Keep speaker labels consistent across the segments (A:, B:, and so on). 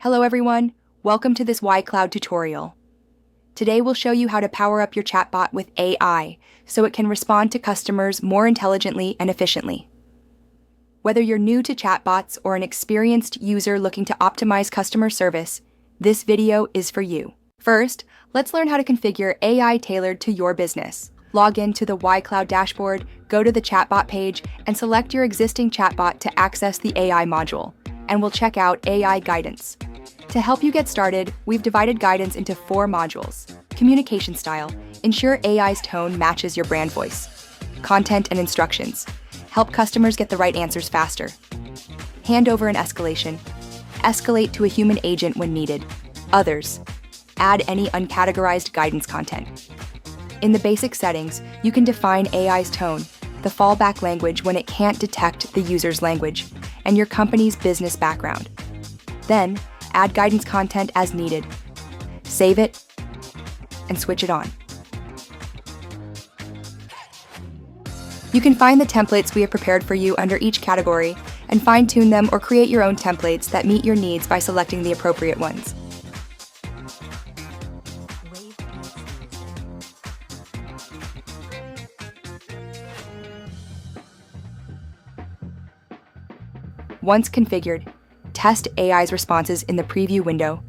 A: Hello everyone, welcome to this iCloud tutorial. Today we'll show you how to power up your chatbot with AI so it can respond to customers more intelligently and efficiently. Whether you're new to chatbots or an experienced user looking to optimize customer service, this video is for you. First, let's learn how to configure AI tailored to your business. Log in to the iCloud dashboard, go to the chatbot page, and select your existing chatbot to access the AI module, and we'll check out AI guidance. To help you get started, we've divided guidance into 4 modules. Communication style, ensure AI's tone matches your brand voice. Content and instructions, help customers get the right answers faster. Handover and escalation, escalate to a human agent when needed. Others, add any uncategorized guidance content. In the basic settings, you can define AI's tone, the fallback language when it can't detect the user's language, and your company's business background. Then, add guidance content as needed. Save it, and switch it on. You can find the templates we have prepared for you under each category and fine-tune them or create your own templates that meet your needs by selecting the appropriate ones. Once configured, test AI's responses in the preview window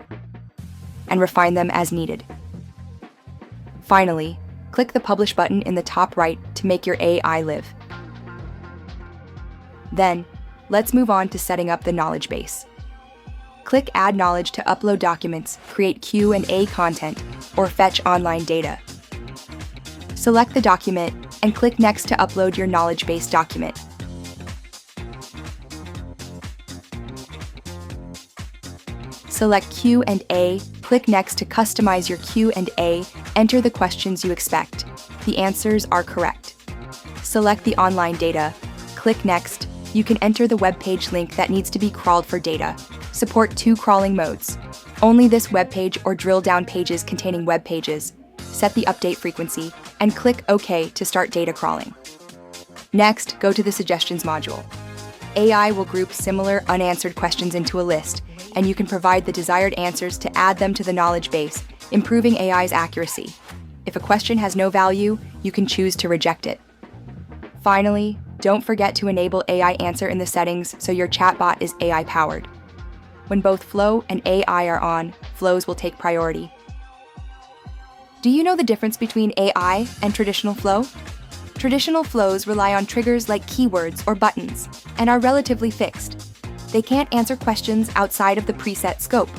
A: and refine them as needed. Finally, click the Publish button in the top right to make your AI live. Then, let's move on to setting up the knowledge base. Click Add Knowledge to upload documents, create Q&A content, or fetch online data. Select the document and click Next to upload your knowledge base document. Select Q&A, click Next to customize your Q&A, enter the questions you expect. The answers are correct. Select the online data, click Next. You can enter the web page link that needs to be crawled for data. Support 2 crawling modes. Only this web page or drill down pages containing web pages. Set the update frequency, and click OK to start data crawling. Next, go to the Suggestions module. AI will group similar unanswered questions into a list, and you can provide the desired answers to add them to the knowledge base, improving AI's accuracy. If a question has no value, you can choose to reject it. Finally, don't forget to enable AI Answer in the settings so your chatbot is AI-powered. When both Flow and AI are on, flows will take priority. Do you know the difference between AI and traditional flow? Traditional flows rely on triggers like keywords or buttons and are relatively fixed. They can't answer questions outside of the preset scope.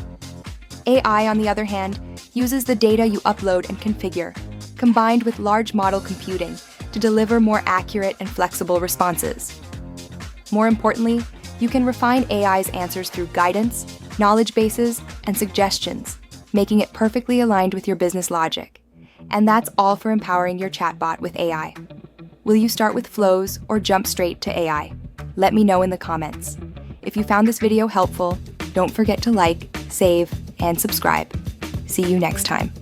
A: AI, on the other hand, uses the data you upload and configure, combined with large model computing, to deliver more accurate and flexible responses. More importantly, you can refine AI's answers through guidance, knowledge bases, and suggestions, making it perfectly aligned with your business logic. And that's all for empowering your chatbot with AI. Will you start with flows or jump straight to AI? Let me know in the comments. If you found this video helpful, don't forget to like, save, and subscribe. See you next time.